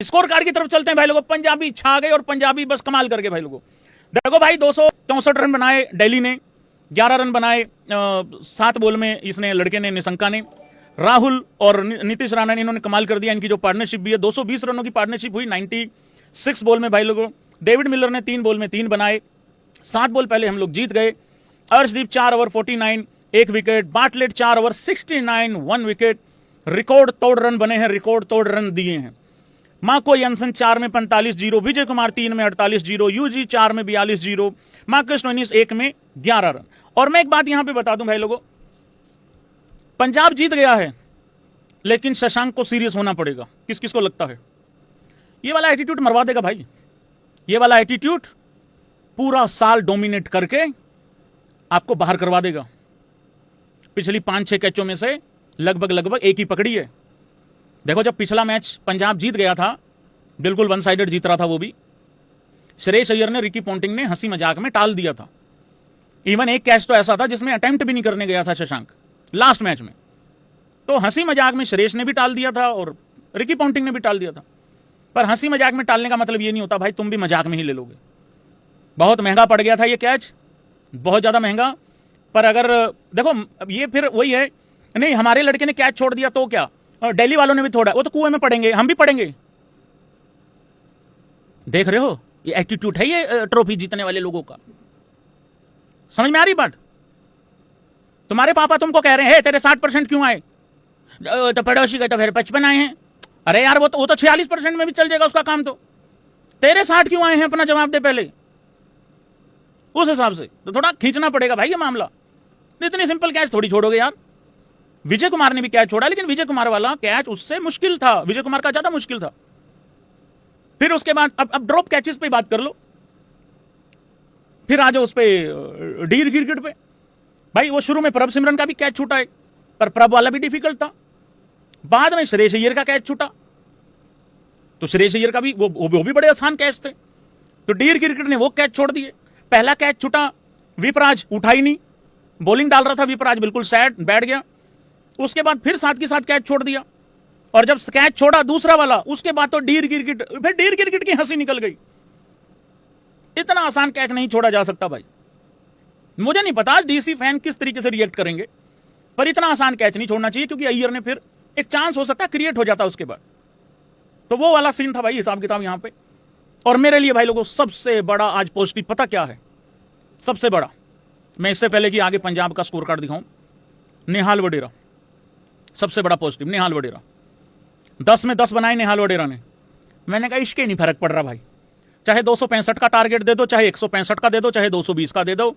Score card की तरफ चलते हैं भाई लोगों। पंजाबी छा गए और पंजाबी बस कमाल करके भाई लोगों। देखो भाई 264 रन बनाए दिल्ली ने, 11 रन बनाए 7 बॉल में इसने लड़के ने, निशंका ने। राहुल और नीतीश राणा ने इन्होंने कमाल कर दिया। इनकी जो पार्टनरशिप भी है 220 रनों की पार्टनरशिप हुई 96 बॉल में भाई लोगों। डेविड मिलर ने 3 बॉल में 3 बनाए, 7 बॉल पहले हम लोग जीत गए। Arshdeep 4 over 49 1 wicket, Bartlett 4 over 69 1 wicket. Record तोड़ रन बने हैं, रिकॉर्ड तोड़ रन दिए हैं। मार्को यंसन 4 में 45-0, विजय कुमार 3 में 48-0, यूजी 4 में 42-0, मार्कस स्टोइनिस 1 में 11 रन। और मैं एक बात यहां पे बता दूं भाई लोगों, पंजाब जीत गया है लेकिन शशांक को सीरियस होना पड़ेगा। किस किस को लगता है ये वाला एटीट्यूड मरवा देगा भाई। ये वाला एटीट्यूड पूरा साल डोमिनेट करके आपको बाहर करवा देगा। पिछली 5-6 कैचों में से लगभग एक ही पकड़ी है। देखो जब पिछला मैच पंजाब जीत गया था, बिल्कुल वन साइडेड जीत रहा था, वो भी श्रेयस अय्यर ने, रिकी पॉन्टिंग ने हंसी मजाक में टाल दिया था। इवन एक कैच तो ऐसा था जिसमें अटेम्प्ट भी नहीं करने गया था शशांक लास्ट मैच में, तो हंसी मजाक में श्रेयस ने भी टाल दिया था और रिकी पॉन्टिंग ने भी टाल दिया था। पर हंसी मजाक में टालने का मतलब ये नहीं होता भाई तुम भी मजाक में ही ले लोगे। बहुत महंगा पड़ गया था ये कैच, बहुत ज्यादा महंगा। पर अगर देखो ये फिर वही है, नहीं हमारे लड़के ने कैच छोड़ दिया तो क्या, दिल्ली वालों ने भी थोड़ा, वो तो कुएं में पड़ेंगे, हम भी पड़ेंगे। देख रहे हो ये एटीट्यूड है ये ट्रॉफी जीतने वाले लोगों का। समझ में आ रही बात? तुम्हारे पापा तुमको कह रहे हैं तेरे 60% क्यों आए, तो पड़ोसी के तो फिर 55 आए हैं। अरे यार वो तो 46% में भी चल जाएगा उसका काम, तो तेरे 60 क्यों आए हैं, अपना जवाब दे पहले। उस हिसाब से तो थोड़ा खींचना पड़ेगा भाई ये मामला। इतनी सिंपल कैच थोड़ी छोड़ोगे यार। विजय कुमार ने भी कैच छोड़ा, लेकिन विजय कुमार वाला कैच उससे मुश्किल था, विजय कुमार का ज्यादा मुश्किल था। फिर उसके बाद अब ड्रॉप कैचेस पे बात कर लो, फिर आ जाओ उस पे डी क्रिकेट पे। भाई वो शुरू में प्रभ सिमरन का भी कैच छूटा है, पर प्रभ वाला भी डिफिकल्ट था। बाद में श्रेयस अय्यर का कैच छूटा, तो श्रेयस अय्यर का भी वो भी बड़े आसान कैच थे, तो डी क्रिकेट ने वो कैच छोड़ दिए। पहला कैच छूटा, विपराज उठा ही नहीं, बॉलिंग डाल रहा था विपराज, बिल्कुल सैड बैठ गया। उसके बाद फिर साथ के साथ कैच छोड़ दिया, और जब कैच छोड़ा दूसरा वाला, उसके बाद तो डी क्रिकेट, फिर डी क्रिकेट की हंसी निकल गई। इतना आसान कैच नहीं छोड़ा जा सकता भाई। मुझे नहीं पता डीसी फैन किस तरीके से रिएक्ट करेंगे, पर इतना आसान कैच नहीं छोड़ना चाहिए, क्योंकि अय्यर ने फिर एक चांस हो सकता है क्रिएट हो जाता उसके बाद। तो वो वाला सीन था भाई, हिसाब किताब यहां पे। और मेरे लिए भाई लोगों सबसे बड़ा आज पॉजिटिव पता क्या है, सबसे बड़ा, मैं इससे पहले कि आगे पंजाब का स्कोर कार्ड दिखाऊं, नेहाल वडेरा सबसे बड़ा पॉजिटिव। नेहाल वडेरा 10 में 10 बनाए नेहाल वडेरा ने। मैंने कहा इसके नहीं फर्क पड़ रहा भाई, चाहे 265 का टारगेट दे दो, चाहे 165 का दे दो, चाहे 220 का दे दो,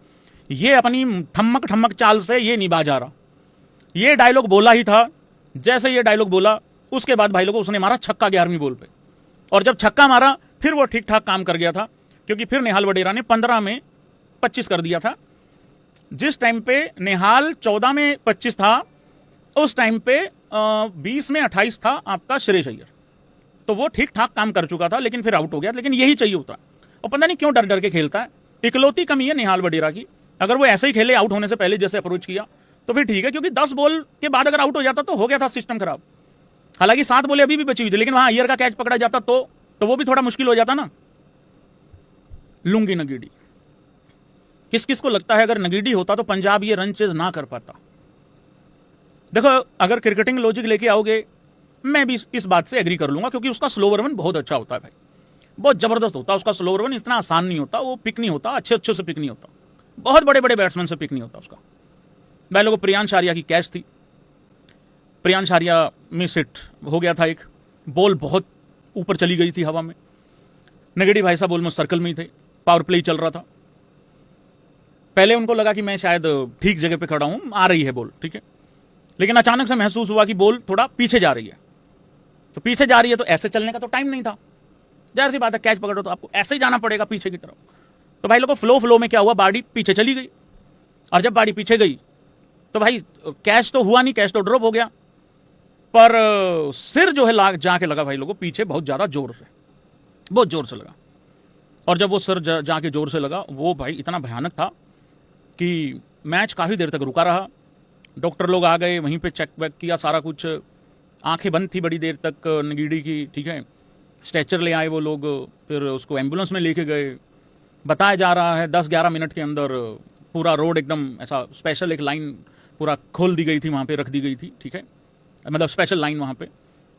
ये अपनी ठम्मक ठम्मक चाल से ये नहीं बाज आ रहा। ये डायलॉग बोला ही था, जैसे ये डायलॉग बोला उसके बाद भाई लोगों उसने मारा छक्का 11वीं बॉल पे, और जब छक्का मारा फिर वो ठीक ठाक काम कर गया था, क्योंकि फिर नेहाल वडेरा ने 15 में 25 कर दिया था। जिस टाइम पे नेहाल 14 में 25 था, उस टाइम पे 20 में 28 था आपका श्रेयस अय्यर, तो वो ठीक ठाक काम कर चुका था, लेकिन फिर आउट हो गया। लेकिन यही चाहिए होता, और पता नहीं क्यों डर डर के खेलता है। इकलौती कमी है नेहाल वडेरा की, अगर वो ऐसे ही खेले आउट होने से पहले जैसे अप्रोच किया तो फिर ठीक है, क्योंकि 10 बॉल के बाद अगर आउट हो जाता तो हो गया था सिस्टम खराब। हालांकि 7 बॉलें अभी भी बची हुई थी, लेकिन वहां अय्यर का कैच पकड़ा जाता तो वो भी थोड़ा मुश्किल हो जाता ना। लुंगी नगीडी, किस किस को लगता है अगर नगीडी होता तो पंजाब ये रन चेज ना कर पाता? देखो अगर क्रिकेटिंग लॉजिक लेके आओगे, मैं भी इस बात से एग्री कर लूंगा, क्योंकि उसका स्लोवर वन बहुत अच्छा होता है भाई, बहुत जबरदस्त होता है उसका स्लोवर वन। इतना आसान नहीं होता, वो पिक नहीं होता, अच्छे से पिक नहीं होता, बहुत बड़े बड़े बैट्समैन से पिक नहीं होता उसका। भाई लोगों प्रियांश आर्या की कैच थी, प्रियांश आर्या मिस हिट हो गया था, एक बॉल बहुत ऊपर चली गई थी हवा में। नगेडी भाई साहब ऑलमोस्ट सर्कल में ही थे, पावर प्ले चल रहा था। पहले उनको लगा कि मैं शायद ठीक जगह पे खड़ा हूं, आ रही है बॉल, ठीक है, लेकिन अचानक से महसूस हुआ कि बॉल थोड़ा पीछे जा रही है। तो पीछे जा रही है तो ऐसे चलने का तो टाइम नहीं था, जाहिर सी बात है कैच पकड़ो तो आपको ऐसे ही जाना पड़ेगा पीछे की तरफ। तो भाई लोगों फ्लो में क्या हुआ, बाड़ी पीछे चली गई, और जब बाड़ी पीछे गई तो भाई कैच तो हुआ नहीं, कैच तो ड्रॉप हो गया, पर सिर जो है जाके लगा भाई लोगों पीछे बहुत ज्यादा जोर से, बहुत जोर से लगा। और जब वो सिर जाके जोर से लगा, वो भाई इतना भयानक था कि मैच काफी देर तक रुका रहा। डॉक्टर लोग आ गए, वहीं पे चेक वेक किया सारा कुछ, आंखें बंद थी बड़ी देर तक नगीडी की, ठीक है, स्ट्रेचर ले आए वो लोग, फिर उसको एम्बुलेंस में लेके गए। बताया जा रहा है 10-11 मिनट के अंदर पूरा रोड एकदम ऐसा स्पेशल एक लाइन पूरा खोल दी गई थी, वहाँ पे रख दी गई थी, ठीक है, मतलब स्पेशल लाइन वहाँ पे।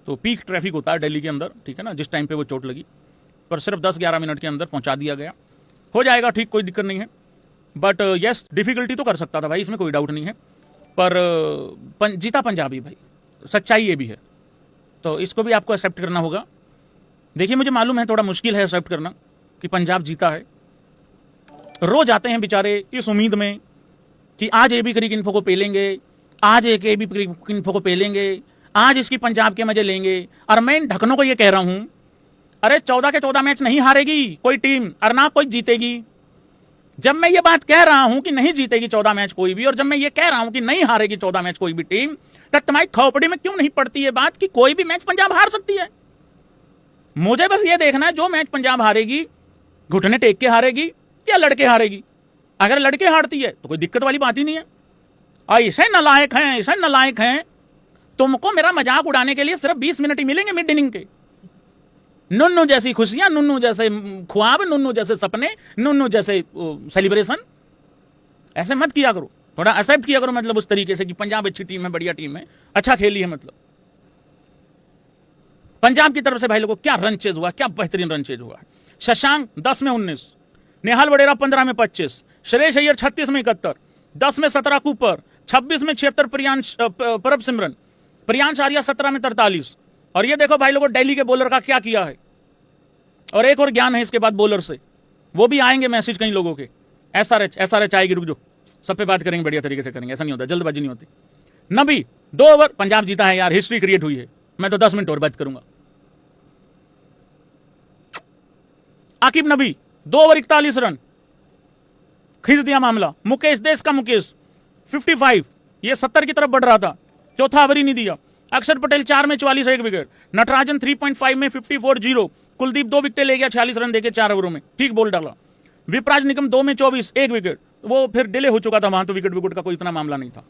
तो पीक ट्रैफिक होता है दिल्ली के अंदर, ठीक है ना, जिस टाइम पे वो चोट लगी, पर सिर्फ 10-11 मिनट के अंदर पहुँचा दिया गया। हो जाएगा ठीक, कोई दिक्कत नहीं है, बट यस डिफ़िकल्टी तो कर सकता था भाई, इसमें कोई डाउट नहीं है, पर जीता पंजाबी भाई, सच्चाई ये भी है, तो इसको भी आपको एक्सेप्ट करना होगा। देखिए मुझे मालूम है थोड़ा मुश्किल है एक्सेप्ट करना कि पंजाब जीता है। रोज आते हैं बेचारे इस उम्मीद में कि आज एबी क्रिक इन्फो को पेलेंगे, आज एक एबी क्रिक इन्फो को पेलेंगे, आज इसकी पंजाब के मजे लेंगे। और मैं इन ढकनों को ये कह रहा हूं, अरे 14 के 14 मैच नहीं हारेगी कोई टीम और ना कोई जीतेगी। जब मैं ये बात कह रहा हूं कि नहीं जीतेगी 14 मैच कोई भी, और जब मैं ये कह रहा हूं कि नहीं हारेगी 14 मैच कोई भी टीम, तब तुम्हारी खोपड़ी में क्यों नहीं पड़ती ये बात कि कोई भी मैच पंजाब हार सकती है। मुझे बस ये देखना है जो मैच पंजाब हारेगी घुटने टेक के हारेगी या लड़के हारेगी। अगर लड़के हारती है तो कोई दिक्कत वाली बात ही नहीं है। ऐसे नलायक हैं, ऐसे नलायक हैं, तुमको मेरा मजाक उड़ाने के लिए सिर्फ 20 मिनट ही मिलेंगे मिड इनिंग के। नुन्नू जैसी खुशियां, नुन्नू जैसे ख्वाब, नुन्नू जैसे सपने, नुन्नू जैसे सेलिब्रेशन, ऐसे मत किया करो, थोड़ा एक्सेप्ट किया करो, मतलब उस तरीके से कि पंजाब अच्छी टीम है, बढ़िया टीम है, अच्छा खेली है। मतलब पंजाब की तरफ से भाई लोगों क्या रन चेज हुआ, क्या बेहतरीन रन चेज हुआ। शशांक 10 में 19, नेहाल वडेरा 15 में 25, श्रेयस अय्यर 36 में 71, 10 में 17 कूपर, 26 में 76 परब सिमरन, प्रियांश आर्या 17 में 43। और ये देखो भाई लोगों दिल्ली के बॉलर का क्या किया है। और एक और ज्ञान है इसके बाद बॉलर से, वो भी आएंगे मैसेज कई लोगों के। एसआरएच आएगी, रुक जो, सब पे बात करेंगे, बढ़िया तरीके से करेंगे, ऐसा नहीं होता, जल्दबाजी नहीं होती। नबी 2 ओवर, पंजाब जीता है यार, हिस्ट्री क्रिएट हुई है। मैं तो 10 मिनट और बात करूंगा। आकिब नबी 2 ओवर 41 रन, खींच दिया मामला। मुकेश, देश का मुकेश 55, ये 70 की तरफ बढ़ रहा था, चौथा ओवर ही नहीं दिया। अक्षर पटेल 4 में 44, 1 विकेट। नटराजन 3.5 में 54-0। कुलदीप 2 विकेट ले गया 46 रन देके 4 ओवरों में, ठीक बॉल डाला। विपराज निगम 2 में 24, 1 विकेट। वो फिर डिले हो चुका था वहां, तो विकेट का कोई इतना मामला नहीं था।